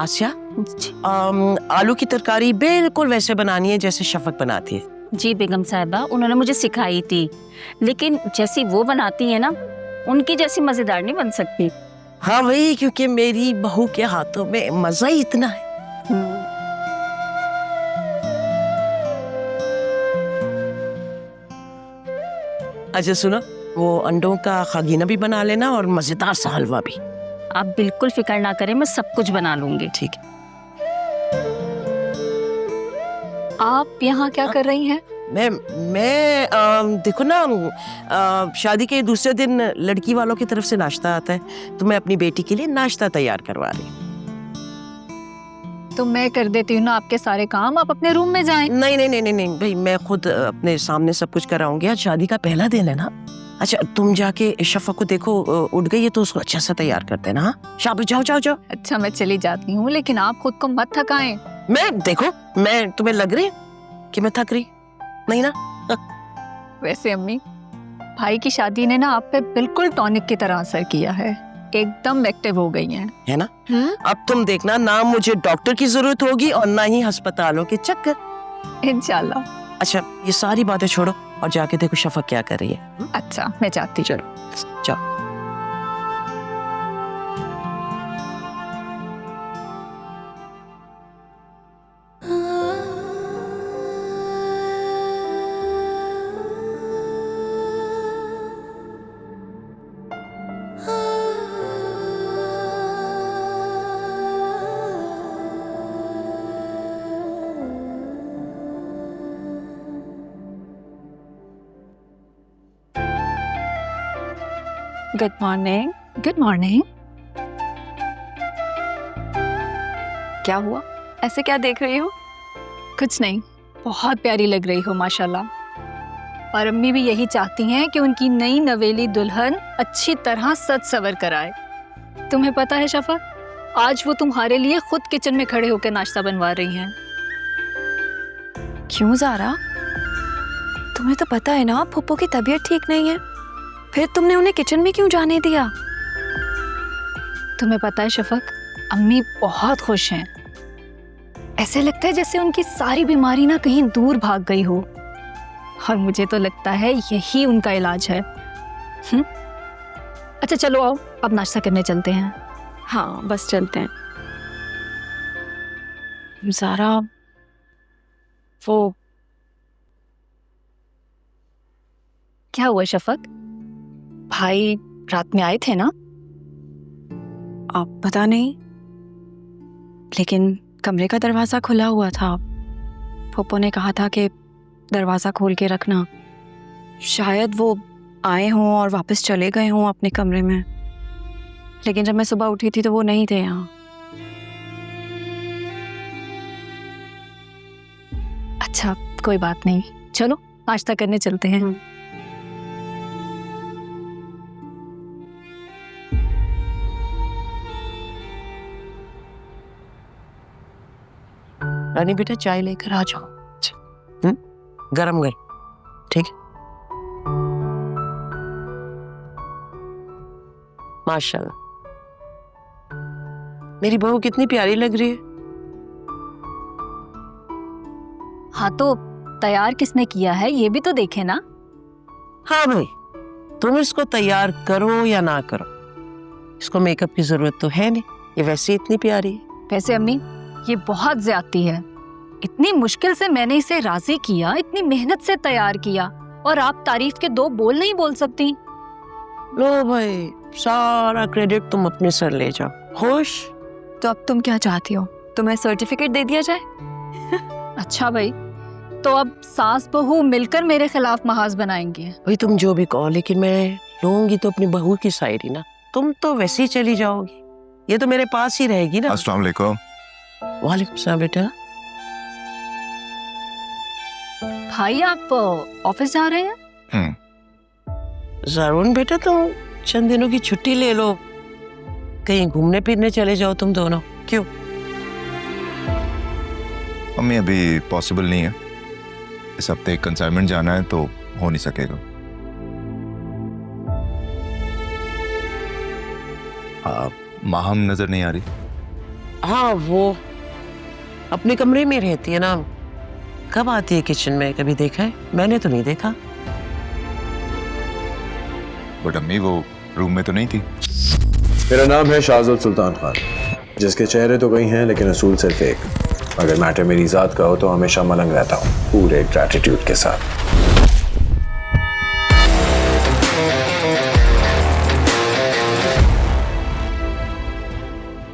आसिया, जी। आलू की तरकारी बिल्कुल वैसे बनानी है जैसे शफक बनाती है। जी बेगम साहिबा, उन्होंने मुझे सिखाई थी, लेकिन जैसी वो बनाती है ना, उनकी जैसी मजेदार नहीं बन सकती। हाँ वही, क्योंकि मेरी बहू के हाथों में मजा ही इतना है। अच्छा सुनो, वो अंडों का खागीना भी बना लेना और मजेदार सा हलवा भी। आप बिल्कुल फिक्र ना करें, मैं सब कुछ बना लूंगी। ठीक है। आप यहाँ क्या कर रही हैं? मैं देखो ना, शादी के दूसरे दिन लड़की वालों की तरफ से नाश्ता आता है, तो मैं अपनी बेटी के लिए नाश्ता तैयार करवा रही हूँ। तो मैं कर देती हूँ ना आपके सारे काम, आप अपने रूम में जाएं। नहीं नहीं नहीं नहीं नहीं भाई, मैं खुद अपने सामने सब कुछ कराऊंगी। आज शादी का पहला दिन है ना। अच्छा तुम जाके शफा को देखो, उठ गई है तो उसको अच्छा सा तैयार कर देना। हाँ शाबाश, जाओ जाओ जाओ। अच्छा मैं चली जाती हूँ, लेकिन आप खुद को मत थकाएं। मैं तुम्हें लग रही कि मैं थक रही नहीं ना? वैसे अम्मी, भाई की शादी ने ना आप पे बिल्कुल टॉनिक की तरह असर किया है, एकदम एक्टिव हो गई हैं। है ना? अब तुम देखना, ना मुझे डॉक्टर की जरूरत होगी और ना ही अस्पतालों के चक्कर। इंशाल्लाह। अच्छा ये सारी बातें छोड़ो और जाके देखो शफक क्या कर रही है। अच्छा मैं जाती हूँ। चलो जाओ। Good morning. Good morning. क्या हुआ, ऐसे क्या देख रही हो? कुछ नहीं, बहुत प्यारी लग रही हो माशाल्लाह। और अम्मी भी यही चाहती हैं कि उनकी नई नवेली दुल्हन अच्छी तरह सज सवर कराए। तुम्हें पता है शफक, आज वो तुम्हारे लिए खुद किचन में खड़े होकर नाश्ता बनवा रही हैं। क्यों ज़ारा? तुम्हें तो पता है ना फुप्पो की तबीयत ठीक नहीं है, फिर तुमने उन्हें किचन में क्यों जाने दिया? तुम्हें पता है शफक, अम्मी बहुत खुश हैं। ऐसे लगता है जैसे उनकी सारी बीमारी ना कहीं दूर भाग गई हो, और मुझे तो लगता है यही उनका इलाज है। अच्छा चलो आओ, अब नाश्ता करने चलते हैं। हाँ बस चलते हैं। ज़ारा, वो क्या हुआ शफक? भाई रात में आए थे ना? आप पता नहीं, लेकिन कमरे का दरवाज़ा खुला हुआ था। फुप्पो ने कहा था कि दरवाज़ा खोल के रखना। शायद वो आए हों और वापस चले गए हों अपने कमरे में, लेकिन जब मैं सुबह उठी थी तो वो नहीं थे यहाँ। अच्छा कोई बात नहीं, चलो नाश्ता करने चलते हैं। रानी बेटा चाय लेकर आ जाओ। गरम गरम, ठीक है? माशाल्लाह, मेरी बहू कितनी प्यारी लग रही है। हाँ तो तैयार किसने किया है ये भी तो देखे ना। हाँ भाई, तुम इसको तैयार करो या ना करो, इसको मेकअप की जरूरत तो है नहीं, ये वैसे ही इतनी प्यारी है। वैसे अम्मी ये बहुत ज्यादती है, इतनी मुश्किल से मैंने इसे राजी किया, इतनी मेहनत से तैयार किया, और आप तारीफ के दो बोल नहीं बोल सकती। लो भाई, सारा क्रेडिट तुम अपने सर ले जाओ। खुश? तो अब तुम क्या चाहती हो, तुम्हें सर्टिफिकेट दे दिया जाए? अच्छा भाई, तो अब सास बहू मिलकर मेरे खिलाफ महाज बनाएंगे। भाई तुम जो भी कहो, लेकिन मैं लूंगी तो अपनी बहू की साइड ही ना। तुम तो वैसे ही चली जाओगी, ये तो मेरे पास ही रहेगी ना। अस्सलाम वालेकुम। वालेकुम सलाम बेटा। भाई आप ऑफिस जा रहे हैं? जरूर बेटा, तुम चंद दिनों की छुट्टी ले लो, कहीं घूमने फिरने चले जाओ तुम दोनों। क्यों? मम्मी अभी पॉसिबल नहीं है, इस हफ्ते कंसाइनमेंट जाना है तो हो नहीं सकेगा। माहम नजर नहीं आ रही? हाँ, वो अपने कमरे में रहती है ना। कब आती है किचन में, कभी देखा है? मैंने तो नहीं देखा। बट अम्मी वो रूम में तो नहीं थी। मेरा नाम है शाहज़ुल सुल्तान खान, जिसके चेहरे तो कई हैं लेकिन असूल सिर्फ एक। अगर मैटर मेरी ज़ात का हो तो हमेशा मलंग रहता हूँ, पूरे ग्रैटिट्यूड के साथ।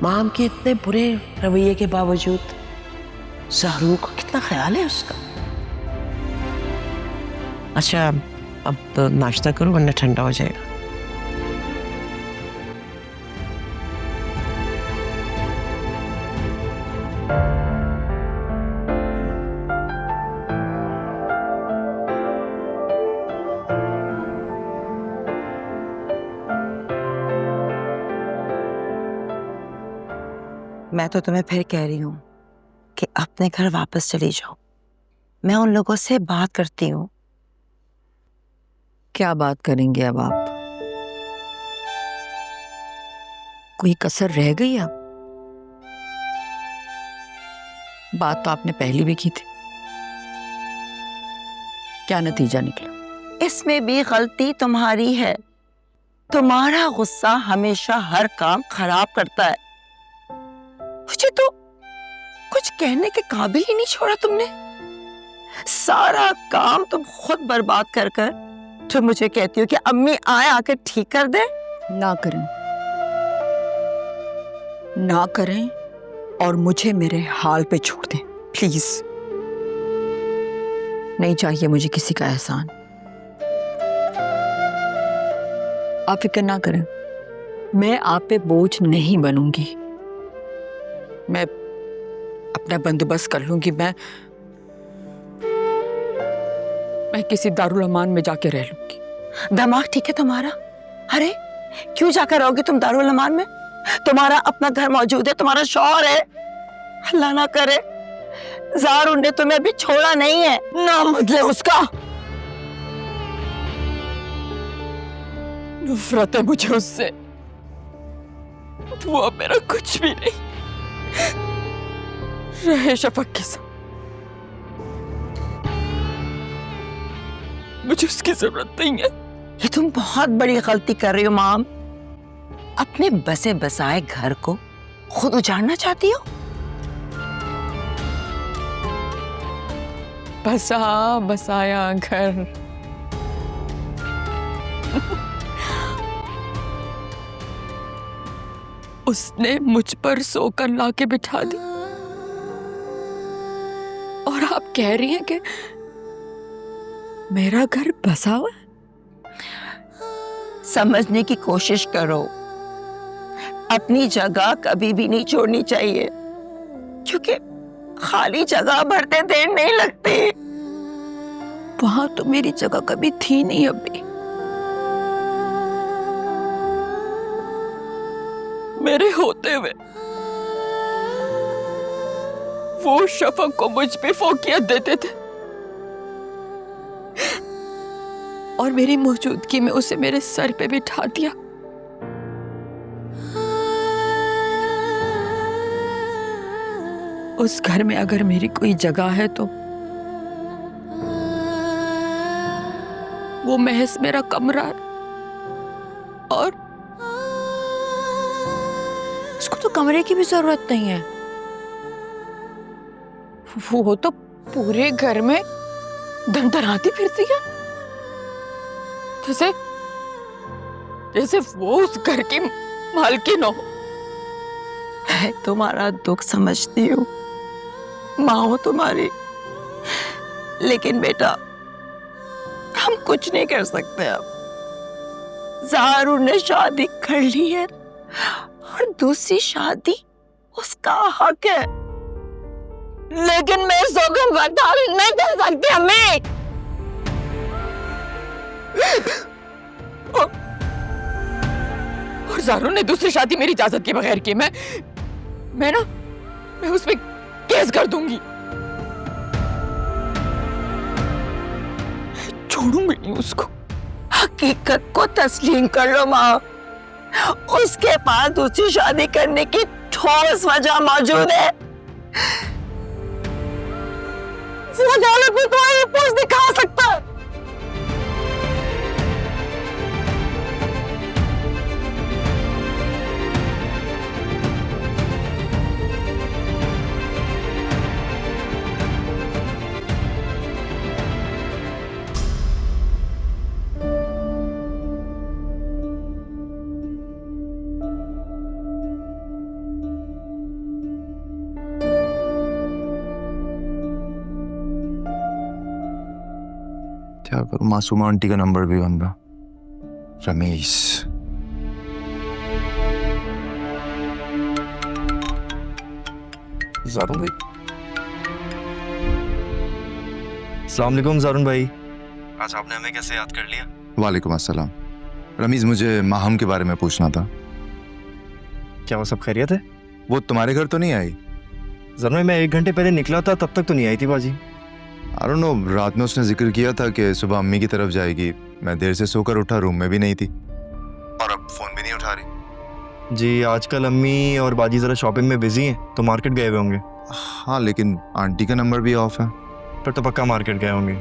माम के इतने बुरे रवैये के बावजूद शाहरुख को कितना ख्याल है उसका। अच्छा, अब तो नाश्ता करो वरना ठंडा हो जाएगा। मैं तो तुम्हें फिर कह रही हूँ कि अपने घर वापस चली जाओ। मैं उन लोगों से बात करती हूँ। क्या बात करेंगे अब आप? कोई कसर रह गई अब? बात तो आपने पहले भी की थी। क्या नतीजा निकला? इसमें भी गलती तुम्हारी है। तुम्हारा गुस्सा हमेशा हर काम खराब करता है। मुझे तो कुछ कहने के काबिल ही नहीं छोड़ा तुमने। सारा काम तुम खुद बर्बाद कर कर तो मुझे कहती हो कि अम्मी आए आकर ठीक कर दे। ना करें, ना करें और मुझे मेरे हाल पे छोड़ दें प्लीज। नहीं चाहिए मुझे किसी का एहसान। आप फिक्र ना करें, मैं आप पे बोझ नहीं बनूंगी। मैं अपना बंदोबस्त कर लूंगी। मैं किसी दारुल अमान में जाके रह लूंगी। दिमाग ठीक है तुम्हारा? अरे क्यों जाकर रहोगे तुम दारुल अमान में? तुम्हारा अपना घर मौजूद है, तुम्हारा शौहर है। अल्लाह ना करे ज़ारुन ने तुम्हें अभी छोड़ा नहीं है। नाम बदले उसका। नफरत है मुझे उससे। वो अब मेरा कुछ भी नहीं रहे शफक के साथ। मुझे उसकी जरूरत नहीं है। ये तुम बहुत बड़ी गलती कर रही हो माम। अपने बसे बसाए घर को खुद उजाड़ना चाहती हो। बसा बसाया घर। उसने मुझ पर सोकर लाके बिठा दी और आप कह रही हैं कि मेरा घर बसा हुआ है? समझने की कोशिश करो। अपनी जगह कभी भी नहीं छोड़नी चाहिए, क्योंकि खाली जगह भरते देर नहीं लगती। वहां तो मेरी जगह कभी थी नहीं अभी। मेरे होते हुए वो शफक को मुझ पे फोकियत देते थे और मेरी मौजूदगी में उसे मेरे सर पे बिठा दिया। उस घर में अगर मेरी कोई जगह है तो वो महज मेरा कमरा है, और उसको तो कमरे की भी जरूरत नहीं है। वो तो पूरे घर में धनधनाती फिरती है, जैसे जैसे वो उस घर की मालकिन हो। मैं तुम्हारा दुख समझती हूँ, माँ हो तुम्हारी, लेकिन बेटा हम कुछ नहीं कर सकते। अब ज़ारुन ने शादी कर ली है और दूसरी शादी उसका हक है, लेकिन मैं सोगन बर्दाश्त नहीं कर सकती अम्मी। और ज़ारुन ने दूसरी शादी मेरी इजाजत के बगैर की। मैं उसमें केस कर दूंगी। छोड़ूंगी नहीं उसको। हकीकत को तस्लीम कर लो माँ। उसके पास दूसरी शादी करने की ठोस वजह मौजूद है। वो अदालत में तुम्हारी रिपोर्ट दिखा सकता है। क्या करूं, मासूमा आंटी का नंबर भी बंद था। रमेश, ज़ारुन भाई। अस्सलाम वालेकुम ज़ारुन भाई, आज आपने हमें कैसे याद कर लिया? वालेकुम अस्सलाम। रमीज, मुझे माहम के बारे में पूछना था। क्या वो सब खैरियत है? वो तुम्हारे घर तो नहीं आई? ज़ारुन भाई, मैं 1 घंटे पहले निकला था, तब तक तो नहीं आई थी बाजी। आई डोंट नो, रात में उसने जिक्र किया था कि सुबह अम्मी की तरफ जाएगी। मैं देर से सोकर उठा, रूम में भी नहीं थी और अब फोन भी नहीं उठा रही। जी, आजकल अम्मी और बाजी ज़रा शॉपिंग में बिजी हैं, तो मार्केट गए हुए होंगे। हाँ, लेकिन आंटी का नंबर भी ऑफ है। फिर तो पक्का मार्केट गए होंगे,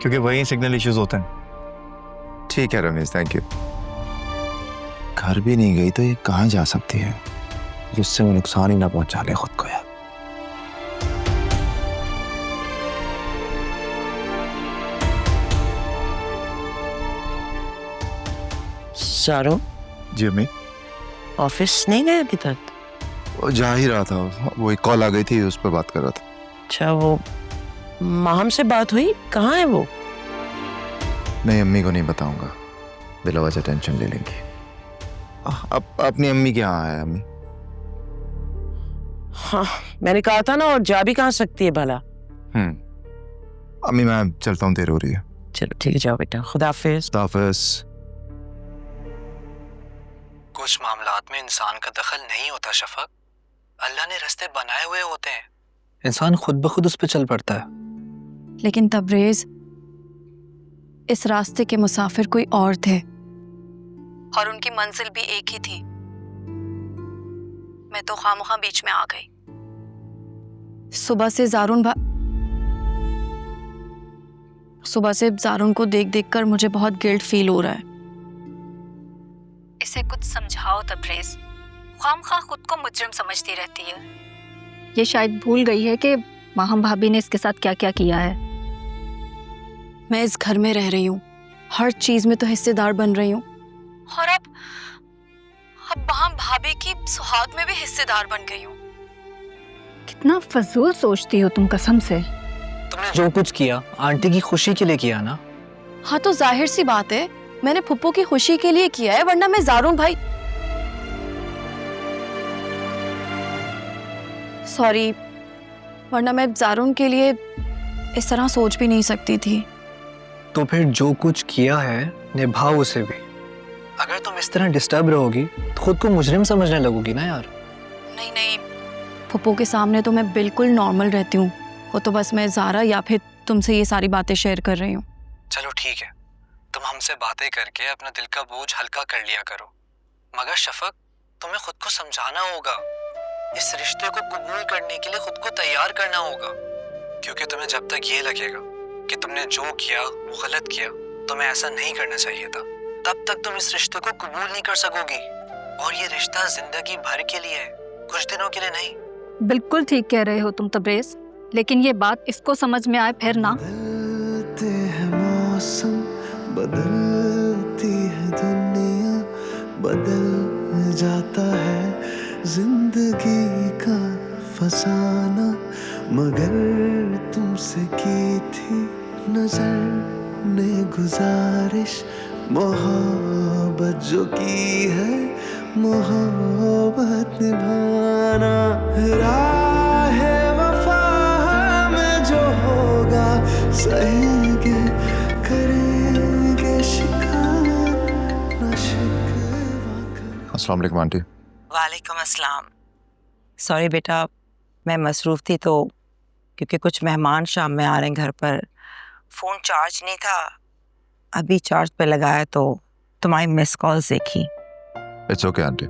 क्योंकि वहीं सिग्नल इश्यूज होते हैं। ठीक है रमेश, थैंक यू। घर भी नहीं गई तो ये कहाँ जा सकती है, जिससे वो नुकसान ही ना पहुंचा ले खुद को। यार सारू, जी अम्मी। ऑफिस नहीं गए अभी तक? वो जा ही रहा था, वो एक कॉल आ गई थी, उस पर बात कर रहा था। अच्छा, वो माहम से बात हुई? कहाँ है वो? नहीं, अम्मी को नहीं बताऊंगा, बिला वजह टेंशन ले लेंगी। अपनी अम्मी के यहाँ है अम्मी। हाँ, मैंने कहा था ना, और जा भी कहाँ सकती है भला। अम्मी मैं चलता हूँ, देर हो रही है। चलो ठीक है, जाओ बेटा, खुदा हाफिज। खुदाफिज। कुछ मामलात में इंसान का दखल नहीं होता शफक, अल्लाह ने रास्ते बनाए हुए होते हैं, इंसान खुद ब खुद उस पर चल पड़ता है। लेकिन तबरेज, इस रास्ते के मुसाफिर कोई और थे और उनकी मंजिल भी एक ही थी। मैं तो खामखा बीच में आ गई। सुबह से ज़ारुन को देख देख कर मुझे बहुत गिल्ट फील हो रहा है। इसे कुछ समझाओ तबरेज, खामखा खुद को मुजरिम समझती रहती है। ये शायद भूल गई है कि माहम भाभी ने इसके साथ क्या क्या किया है। मैं इस घर में रह रही हूँ, हर चीज में तो हिस्सेदार बन रही हूँ, और अब माहम भाभी की सुहाग में भी हिस्सेदार बन गई हूँ। कितना फजूल सोचती हो तुम, कसम से। तुमने जो कुछ किया आंटी की खुशी के लिए किया ना। हाँ, तो जाहिर सी बात है, मैंने फुप्पो की खुशी के लिए किया है, वरना मैं ज़ारुन भाई, सॉरी, वरना मैं ज़ारुन के लिए इस तरह सोच भी नहीं सकती थी। तो फिर जो कुछ किया है निभाओ उसे भी। अगर तुम इस तरह डिस्टर्ब रहोगी तो खुद को मुजरिम समझने लगोगी ना यार। नहीं नहीं, फुप्पो के सामने तो मैं बिल्कुल नॉर्मल रहती हूँ। वो तो बस मैं ज़ारा या फिर तुमसे ये सारी बातें शेयर कर रही हूँ। चलो ठीक है, तुम हमसे बातें करके अपना दिल का बोझ हल्का कर लिया करो, मगर शफक तुम्हें खुद को समझाना होगा। इस रिश्ते को कबूल करने के लिए खुद को तैयार करना होगा, क्योंकि तुम्हें जब तक ये लगेगा कि तुमने जो किया वो गलत किया, तुम्हें ऐसा नहीं करना चाहिए था, तब तक तुम इस रिश्ते को कबूल नहीं कर सकोगी। और ये रिश्ता जिंदगी भर के लिए है, कुछ दिनों के लिए नहीं। बिल्कुल ठीक कह रहे हो तुम तबरेज, लेकिन ये बात इसको समझ में आए फिर ना। बदलते हैं मौसम, बदलती है दुनिया, बदल जाता है जिंदगी का फसाना, मगर तुमसे की थी नजर ने गुजारिश, मोहब्बत जो की है मोहब्बत निभाना, राहे वफा में जो होगा सहेंगे, करेंगे शिकायत न शिकवा कर। अस्सलाम वालेकुम आंटी। वालेकुम अस्सलाम। सॉरी बेटा, मैं मसरूफ़ थी, तो क्योंकि कुछ मेहमान शाम में आ रहे हैं घर पर, फ़ोन चार्ज नहीं था, अभी चार्ज पे लगाया तो तुम्हारी मिस कॉल्स देखी। It's okay aunty.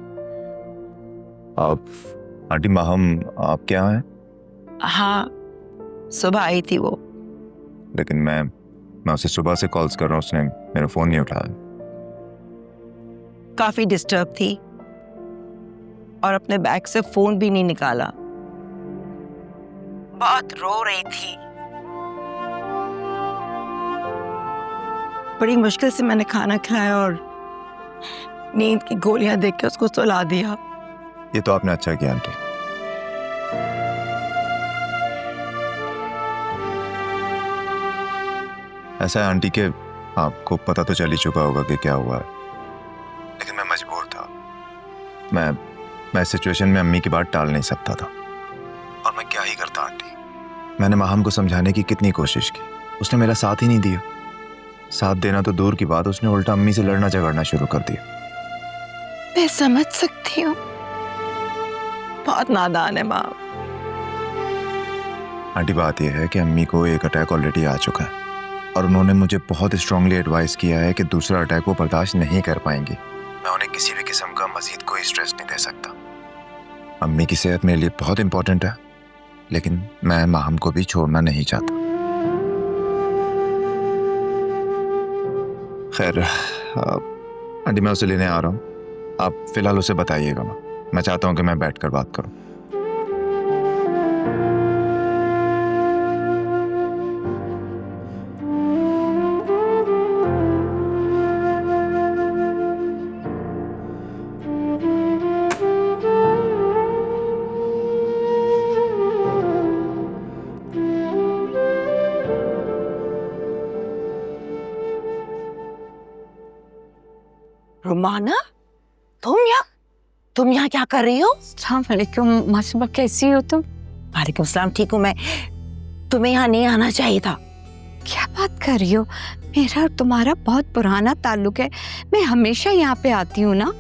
अब आंटी माहम आप क्या हैं? हाँ, सुबह आई थी वो। लेकिन मैं उसे सुबह से कॉल्स कर रहा हूँ, उसने मेरा फोन नहीं उठाया। काफी डिस्टर्ब थी और अपने बैग से फोन भी नहीं निकाला। बहुत रो रही थी। बड़ी मुश्किल से मैंने खाना खिलाया और नींद की गोलियां देके उसको सुला दिया। ये तो आपने अच्छा किया आंटी। ऐसा है आंटी के आपको पता तो चल ही चुका होगा कि क्या हुआ है, लेकिन मैं मजबूर था। मैं इस सिचुएशन में अम्मी की बात टाल नहीं सकता था, और मैं क्या ही करता आंटी। मैंने माहम को समझाने की कितनी कोशिश की, उसने मेरा साथ ही नहीं दिया। साथ देना तो दूर की बात, उसने उल्टा अम्मी से लड़ना झगड़ना शुरू कर दिया। मैं समझ सकती हूँ, बहुत नादान है माँ। आंटी बात यह है कि अम्मी को एक अटैक ऑलरेडी आ चुका है, और उन्होंने मुझे बहुत स्ट्रांगली एडवाइस किया है कि दूसरा अटैक वो बर्दाश्त नहीं कर पाएंगी। मैं उन्हें किसी भी किस्म का मजीद कोई स्ट्रेस नहीं दे सकता। अम्मी की सेहत मेरे लिए बहुत इंपॉर्टेंट है, लेकिन मैं माहम को भी छोड़ना नहीं चाहता। खैर आंटी मैं उसे लेने आ रहा हूँ, आप फिलहाल उसे बताइएगा। मैं चाहता हूँ कि मैं बैठकर बात करूँ। रोमाना, तुम यहाँ क्या कर रही हो? अस्सलाम वालेकुम मासूमा, कैसी हो तुम? वालेकुम सलाम, ठीक हूँ मैं। तुम्हें यहाँ नहीं आना चाहिए था। क्या बात कर रही हो? मेरा और तुम्हारा बहुत पुराना ताल्लुक है, मैं हमेशा यहाँ पे आती हूँ ना।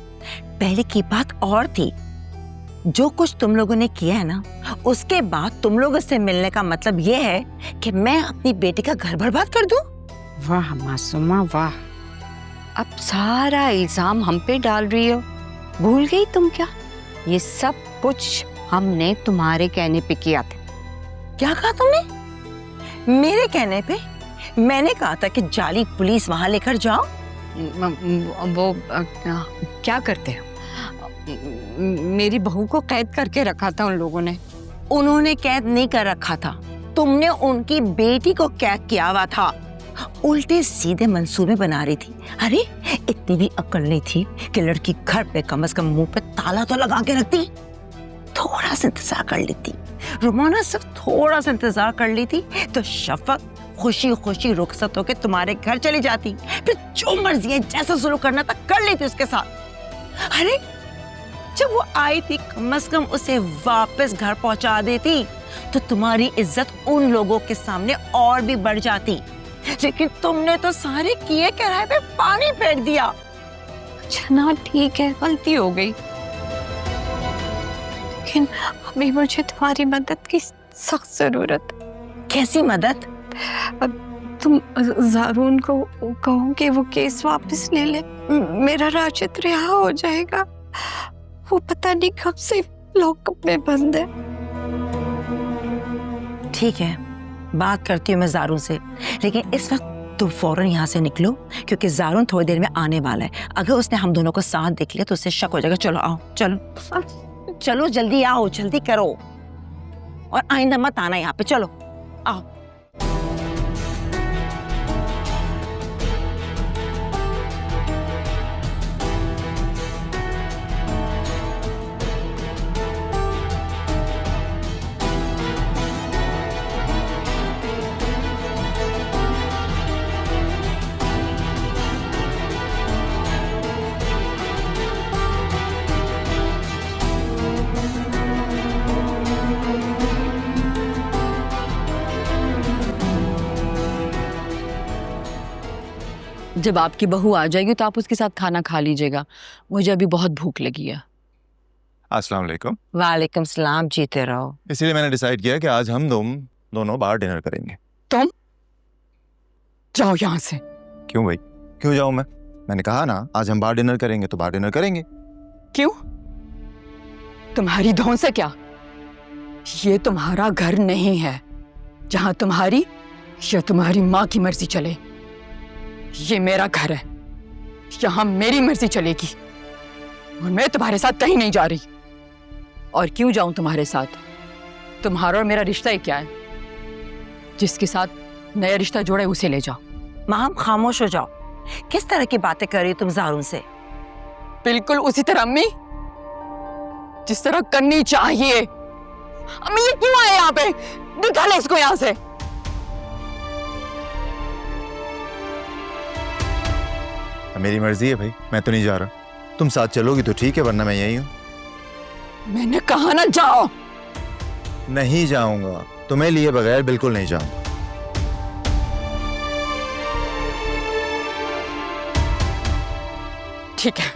पहले की बात और थी। जो कुछ तुम लोगों ने किया है ना, उसके बाद तुम लोगों से मिलने का मतलब ये है कि मैं अपनी बेटी का घर बर्बाद कर दूं? वाह मासूमा वाह, अब सारा इल्जाम हम पे डाल रही हो। भूल गई तुम क्या? ये सब कुछ हमने तुम्हारे कहने पे किया था। क्या कहा तुमने? मेरे कहने पे? मैंने कहा था कि जाली पुलिस वहां लेकर जाओ। वो क्या करते हो? मेरी बहू को कैद करके रखा था उन लोगों ने। उन्होंने कैद नहीं कर रखा था, तुमने उनकी बेटी को कैद किया हुआ था। उल्टे सीधे मंसूबे बना रही थी। अरे इतनी भी अक्ल नहीं थी कि लड़की घर पे कम से कम मुंह पे ताला तो लगा के रखती। थोड़ा सा इंतजार कर लेती रोमाना, सिर्फ थोड़ा सा इंतजार कर लेती तो शफक खुशी खुशी रुखसत होके तुम्हारे घर चली जाती, फिर जो मर्जी है जैसा शुरू करना था कर लेती उसके साथ। अरे जब वो आई थी कम से कम उसे वापस घर पहुंचा देती तो तुम्हारी इज्जत उन लोगों के सामने और भी बढ़ जाती। लेकिन तुमने तो सारे किए किराए पे पानी फेर दिया। अच्छा ना, ठीक है, गलती हो गई, लेकिन अभी मुझे तुम्हारी मदद की सख्त जरूरत। कैसी मदद? अब तुम ज़ारून को कहो कि वो केस वापस ले ले, मेरा राशिद रिहा हो जाएगा। वो पता नहीं कब से लॉकअप में बंद है। ठीक है, बात करती हूँ मैं ज़ारून से, लेकिन इस वक्त तुम फौरन यहाँ से निकलो क्योंकि ज़ारून थोड़ी देर में आने वाला है। अगर उसने हम दोनों को साथ देख लिया तो उससे शक हो जाएगा। चलो आओ, चलो चलो जल्दी आओ, जल्दी करो, और आइंदा मत आना यहाँ पे। चलो आओ। जब आपकी बहू आ जाएगी तो आप उसके साथ खाना खा लीजिएगा, मुझे अभी बहुत भूख लगी है। अस्सलाम वालेकुम। वालेकुम सलाम, जीते रहो। इसीलिए मैंने डिसाइड किया कि आज हम दोनों बाहर डिनर करेंगे। तुम जाओ यहाँ से। क्यों भाई, क्यों जाऊं मैं? मैंने कहा ना आज हम बाहर डिनर करेंगे तो बाहर डिनर करेंगे। क्यों? तुम्हारी धौंस से क्या? ये तुम्हारा घर नहीं है जहां तुम्हारी या तुम्हारी माँ की मर्जी चले। ये मेरा घर है, यहाँ मेरी मर्जी चलेगी और मैं तुम्हारे साथ कहीं नहीं जा रही। और क्यों जाऊं तुम्हारे साथ? तुम्हारा और मेरा रिश्ता ही क्या है? जिसके साथ नया रिश्ता जोड़ा है उसे ले जाओ। माँ खामोश हो जाओ। किस तरह की बातें कर रही हो तुम ज़ारून से? बिल्कुल उसी तरह अम्मी, जिस तरह करनी चाहिए। अम्मी ये क्यों आए यहाँ पे? निकाले इसको यहाँ से। मेरी मर्जी है भाई, मैं तो नहीं जा रहा। तुम साथ चलोगी तो ठीक है, वरना मैं यही हूं। मैंने कहा ना जाओ। नहीं जाऊंगा, तुम्हें लिए बगैर बिल्कुल नहीं जाऊंगा। ठीक है,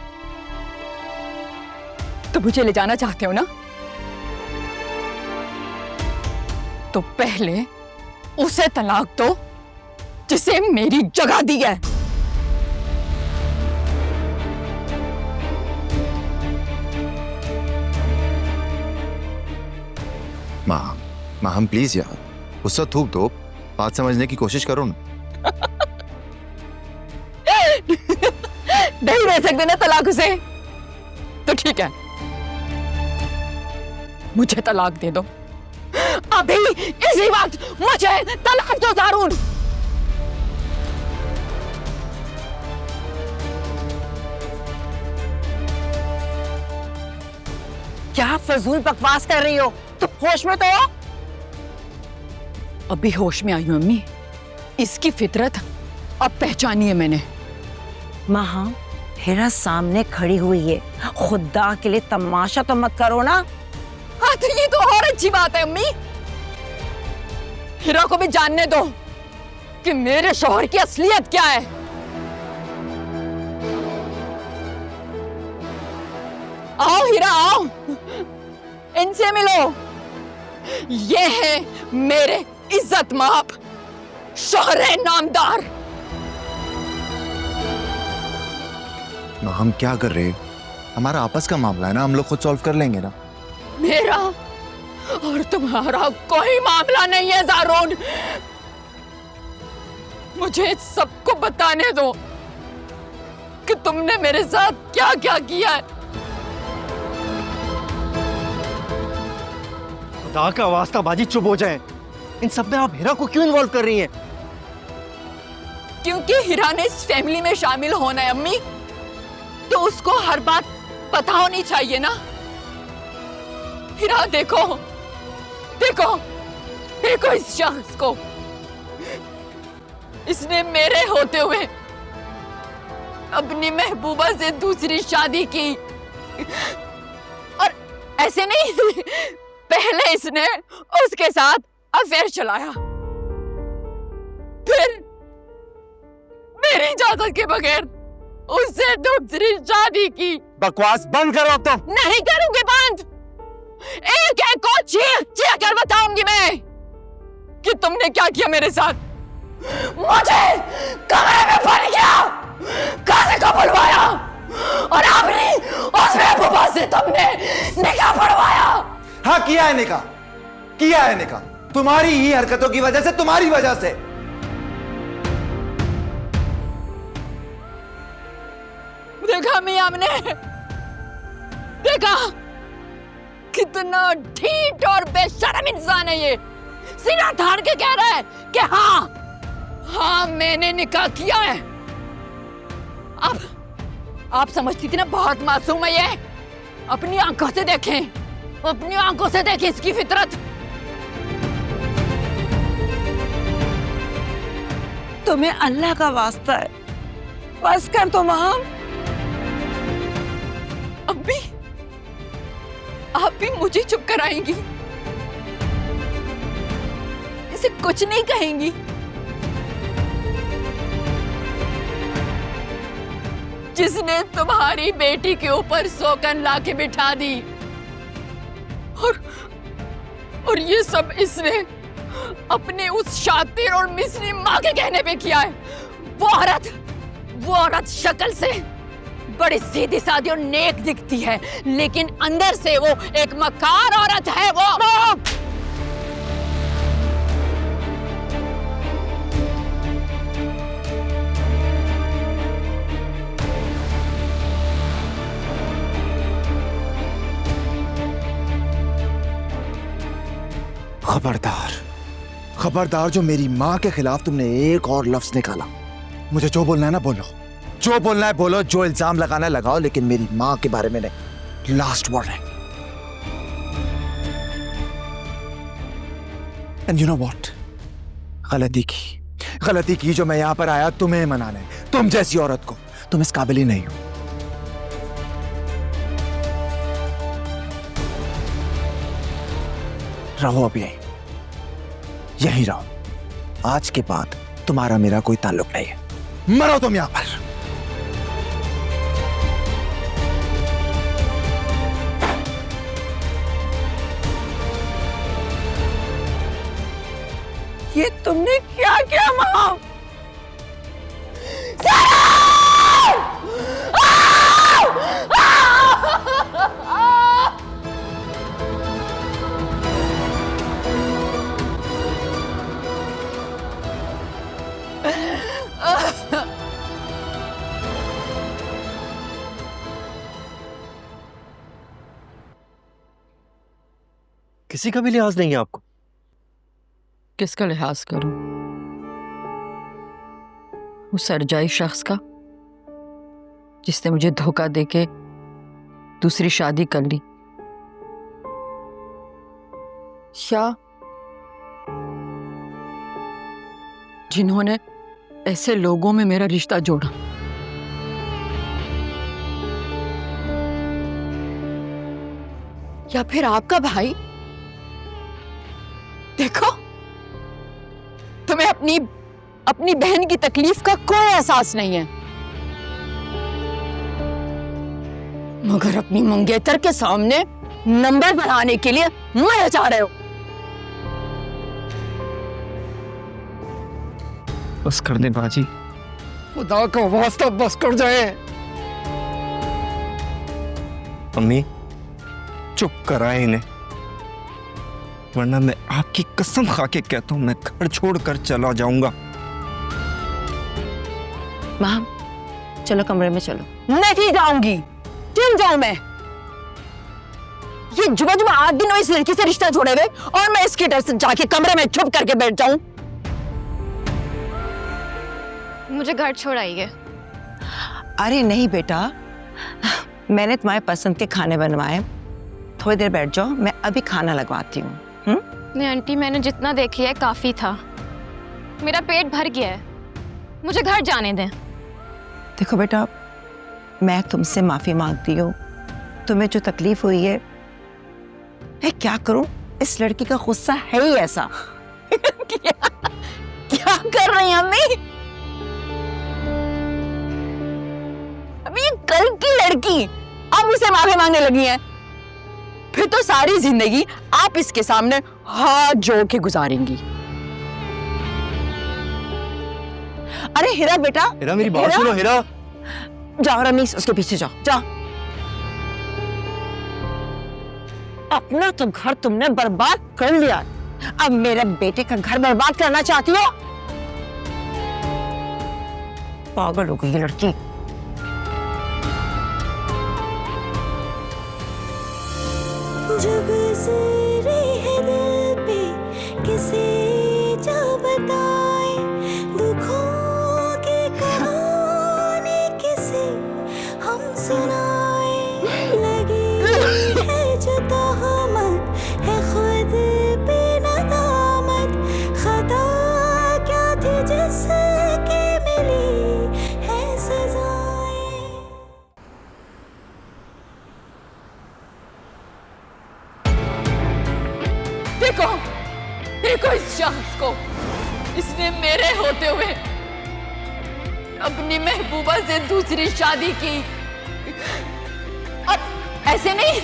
तो मुझे ले जाना चाहते हो ना? तो पहले उसे तलाक दो जिसे मेरी जगह दी है। माँ हम प्लीज यार, गुस्सा थूक दो, बात समझने की कोशिश करो ना। नहीं रह सकते ना तलाक से? तो ठीक है, मुझे तलाक दे दो अभी, इसी वक्त मुझे तलाक दो ज़ारून। क्या फजूल बकवास कर रही हो? तुम होश में तो हो? अभी होश में आई हूं अम्मी। इसकी फितरत अब पहचानी है मैंने। माँ हिरा सामने खड़ी हुई है, खुदा के लिए तमाशा तो मत करो ना। हाँ तो ये तो और अच्छी बात है अम्मी। हिरा को भी जानने दो कि मेरे शौहर की असलियत क्या है। आओ हीरा आओ, इनसे मिलो। ये है मेरे इज्जत माप शौहर नामदार। हम क्या कर रहे हैं? हमारा आपस का मामला है ना, हम लोग खुद सॉल्व कर लेंगे ना। मेरा और तुम्हारा कोई मामला नहीं है ज़ारून। मुझे सबको बताने दो कि तुमने मेरे साथ क्या क्या किया है। खुदा का वास्ता बाजी, चुप हो जाए। इन सब में आप हिरा को क्यों इन्वॉल्व कर रही हैं? क्योंकि हिरा ने इस फैमिली में शामिल होना है अम्मी, तो उसको हर बात पता होनी चाहिए ना। हिरा देखो देखो देखो इस शख्स को। इसने मेरे होते हुए अपनी महबूबा से दूसरी शादी की, और ऐसे नहीं, पहले इसने उसके साथ अफेयर चलाया, फिर मेरी इजाजत के बगैर उससे दूसरी शादी की। बकवास बंद करो अब तो। नहीं करूंगी बंद। एक एक को चीख चीख कर बताऊंगी मैं कि तुमने क्या किया मेरे साथ। मुझे कमरे में पड़ गया, कैसे को बुलवाया, और अपनी उस महबूबा से तुमने निकाह पढ़वाया। हाँ किया है निकाह, किया है निकाह, तुम्हारी ही हरकतों की वजह से, तुम्हारी वजह से। देखा मियां हमने, देखा कितना ढीठ और बेशर्म इंसान है ये। सीना थाड़ के कह रहा है कि हाँ मैंने निकाह किया है। अब आप समझती थी ना बहुत मासूम है ये। अपनी आंखों से देखें, अपनी आंखों से देखें इसकी फितरत। तुम्हें अल्लाह का वास्ता है, बस कर दो माँ। अम्मी आप भी मुझे चुप कराएंगी, इसे कुछ नहीं कहेंगी। जिसने तुम्हारी बेटी के ऊपर सौगन लाके बिठा दी, और ये सब इसने अपने उस शातिर और मिस्री माँ के कहने पे किया है। वो औरत शक्ल से बड़ी सीधी सादी और नेक दिखती है, लेकिन अंदर से वो एक मक्कार औरत है। वो खबरदार, खबरदार, जो मेरी माँ के खिलाफ तुमने एक और लफ्ज निकाला, मुझे जो बोलना है ना बोलो, जो बोलना है बोलो, जो इल्जाम लगाना है लगाओ, लेकिन मेरी माँ के बारे में नहीं। लास्ट वर्ड है। एंड यू नो व्हाट, गलती की जो मैं यहां पर आया तुम्हें मनाने, तुम जैसी औरत को। तुम इस काबिल ही नहीं हो। रहो अभी यहीं रहो। आज के बाद तुम्हारा मेरा कोई ताल्लुक नहीं है। मरो तुम यहां पर। ये तुमने क्या किया माँ? किसी का भी लिहाज नहीं है आपको? किसका लिहाज करूं? उस सरजाई शख्स का जिसने मुझे धोखा देके दूसरी शादी कर ली, या जिन्होंने ऐसे लोगों में मेरा रिश्ता जोड़ा। या फिर आपका भाई? देखो, तुम्हें अपनी बहन की तकलीफ का कोई एहसास नहीं है, मगर अपनी मंगेतर के सामने नंबर बढ़ाने के लिए मर जा रहे हो। बस कर दे बाजी, खुदा का वास्ता बस कर जाए। अम्मी चुप कराए इन्हें, वरना मैं आपकी कसम खा के कहता हूं मैं घर छोड़कर चला जाऊंगा। माँ चलो कमरे में चलो। नहीं जाऊंगी। क्यों जाऊं मैं? ये जुबा 8 दिन इस लड़की से रिश्ता जोड़े हुए और मैं इसके डर से जाके कमरे में चुप करके बैठ जाऊं? मुझे घर छोड़ाइए। अरे नहीं बेटा, मैंने तुम्हारे पसंद के खाने बनवाए, थोड़ी देर बैठ जाओ, मैं अभी खाना लगवाती हूँ। नहीं आंटी, मैंने जितना देखी है काफी था, मेरा पेट भर गया है, मुझे घर जाने दें। देखो बेटा, मैं तुमसे माफी मांगती हूँ, तुम्हें जो तकलीफ हुई है, मैं क्या करूं, इस लड़की का गुस्सा है ही ऐसा। क्या कर रही हैं अम्मी? अभी कल की लड़की अब उसे माफी मांगने लगी है, फिर तो सारी जिंदगी आप इसके सामने हाथ जोड़ के गुजारेंगी। अरे हीरा बेटा, हीरा मेरी बात सुनो। हीरा जाओ रमीश, उसके पीछे जाओ, जाओ। अपना तो घर तुमने बर्बाद कर लिया, अब मेरे बेटे का घर बर्बाद करना चाहती हो? पागल हो गई ये लड़की। जब ज़रे है दिल पे किसी जा बताए, दुखों की कहानी किसी हम सुनाए, लगी है जो तहमत है खुद पे नदामत, खता क्या थी जिसकी मिली है सजाएं। देखो, देखो इस शख्स को, इसने मेरे होते हुए अपनी महबूबा से दूसरी शादी की। अब ऐसे नहीं,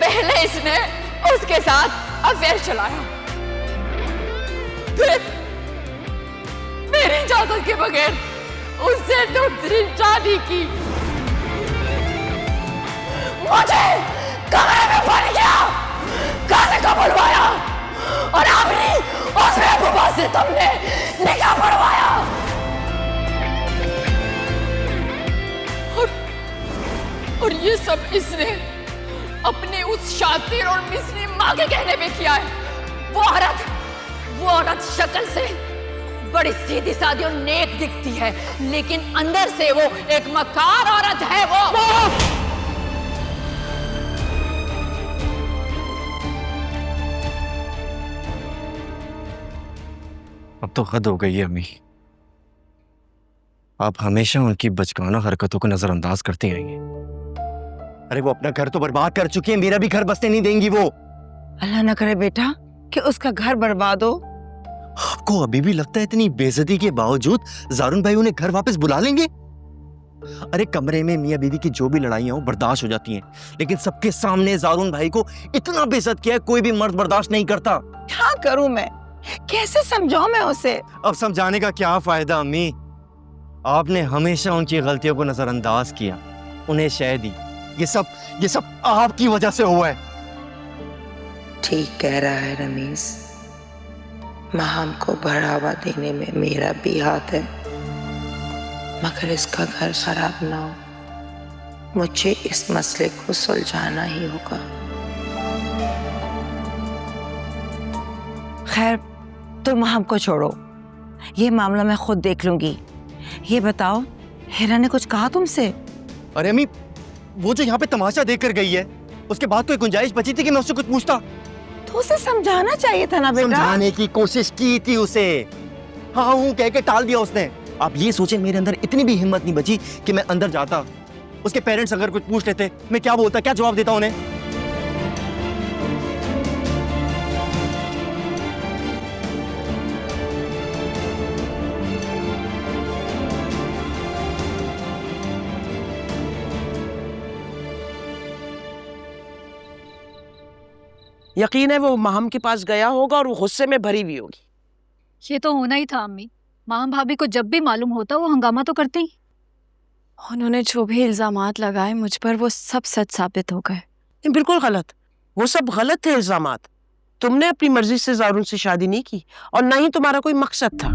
पहले इसने उसके साथ अफेयर चलाया, फिर मेरी इजाजत के बगैर उससे दूसरी शादी की। मुझे कमरे में भर गया, कैसे कब बुलवाया? और आपने उस बेवकूफा से तुमने निकाह पढ़वाया। और ये सब इसने अपने उस शातिर और मिस्री माँ के कहने पे किया है। वो औरत शक्ल से बड़ी सीधी सादी और नेक दिखती है, लेकिन अंदर से वो एक मक्कार औरत है। वो अब तो हद हो गई है अम्मी। आप हमेशा उनकी बचकाना हरकतों को नजरअंदाज करते आएंगे। अरे वो अपना घर तो बर्बाद कर चुकी है, मेरा भी घर बसने नहीं देंगी वो। अल्लाह ना करे बेटा कि उसका घर बर्बाद हो। आपको अभी भी लगता है इतनी बेइज्जती के बावजूद जारून भाई उन्हें घर वापस बुला लेंगे? अरे कमरे में मियां बीवी की जो भी लड़ाइयां हो बर्दाश्त हो जाती हैं, लेकिन सबके सामने जारून भाई को इतना बेइज्जत किया कोई भी मर्द बर्दाश्त नहीं करता। क्या करूं मैं, कैसे समझाऊं मैं उसे? अब समझाने का क्या फायदा अम्मी? आपने हमेशा उनकी गलतियों को नजरअंदाज किया, उन्हें शय दी। ये सब आपकी वजह से हुआ है। ठीक कह रहा है रमीज, महम को बढ़ावा देने में मेरा भी हाथ है, मगर इसका घर खराब ना हो। मुझे इस मसले को सुलझाना ही होगा। खैर तुम हमको छोड़ो, ये मामला मैं खुद देख लूंगी। ये बताओ, हेरा ने कुछ कहा तुमसे? अरे अम्मी, वो जो यहाँ पे तमाशा देख कर गई है, उसके बाद कोई गुंजाइश बची थी कि मैं उससे कुछ पूछता? तो उसे समझाना चाहिए था ना बेटा। समझाने की कोशिश की थी उसे, हाँ हूँ कह के टाल दिया उसने। आप ये सोचे मेरे अंदर इतनी भी हिम्मत नहीं बची कि मैं अंदर जाता, उसके पेरेंट्स अगर कुछ पूछ लेते मैं क्या बोलता, क्या जवाब देता उन्हें? यकीन है वो महम के पास गया होगा और वो गुस्से में भरी हुई होगी। ये तो होना ही था अम्मी। माम भाभी को जब भी मालूम होता वो हंगामा तो करती। उन्होंने जो भी इल्जामात लगाए मुझ पर वो सब सच साबित हो गए। बिल्कुल गलत, वो सब गलत थे इल्जामात। तुमने अपनी मर्जी से जारून से शादी नहीं की और ना ही तुम्हारा कोई मकसद था।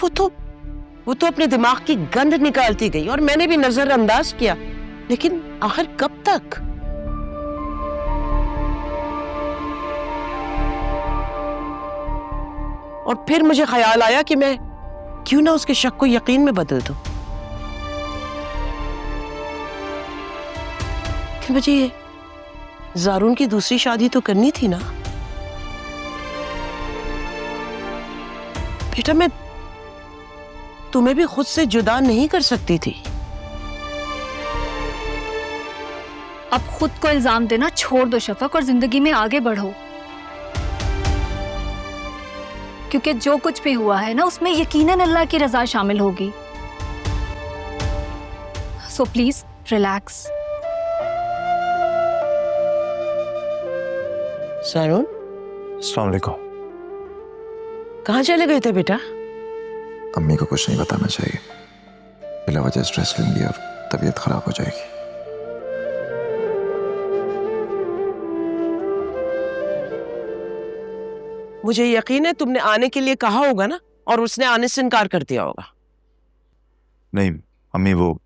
वो तो अपने दिमाग की गंध निकालती गई और मैंने भी नजरअंदाज किया, लेकिन आखिर कब तक? और फिर मुझे ख्याल आया कि मैं क्यों ना उसके शक को यकीन में बदल दूं। कि मुझे ये जारून की दूसरी शादी तो करनी थी ना। बेटा मैं तुम्हें भी खुद से जुदा नहीं कर सकती थी। अब खुद को इल्जाम देना छोड़ दो शफक और जिंदगी में आगे बढ़ो, क्योंकि जो कुछ भी हुआ है ना उसमें यकीनन अल्लाह की रजा शामिल होगी। So please relax. जारून, अस्सलाम वालेकुम। कहाँ चले गए थे बेटा? अम्मी को कुछ नहीं बताना चाहिए, बिला वजह स्ट्रेस लेंगी और तबीयत खराब हो जाएगी। मुझे यकीन है तुमने आने के लिए कहा होगा ना, और उसने आने से इनकार कर दिया होगा। नहीं अम्मी, वो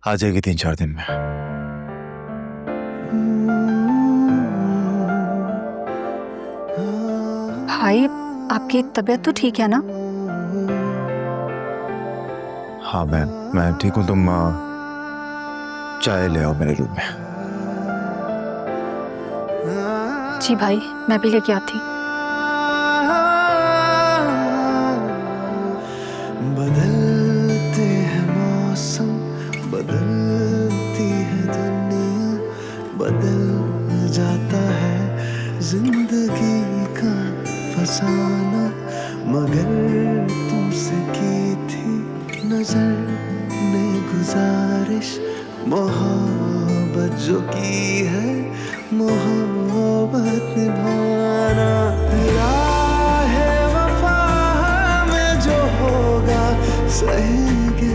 आ जाएगी 3-4 दिन में। भाई आपकी तबीयत तो ठीक है ना? हाँ मैं ठीक हूँ। तुम चाय ले आओ मेरे रूम में। जी भाई, मैं भी लेके आती। बदलते हैं मौसम, बदलती है दुनिया, बदल जाता है जिंदगी का फसाना, मगर तुमसे की थी नजर ने गुजारिश, मोहब्बत जो की है मोहब्बत निभाना। राह वफा में जो होगा सहेंगे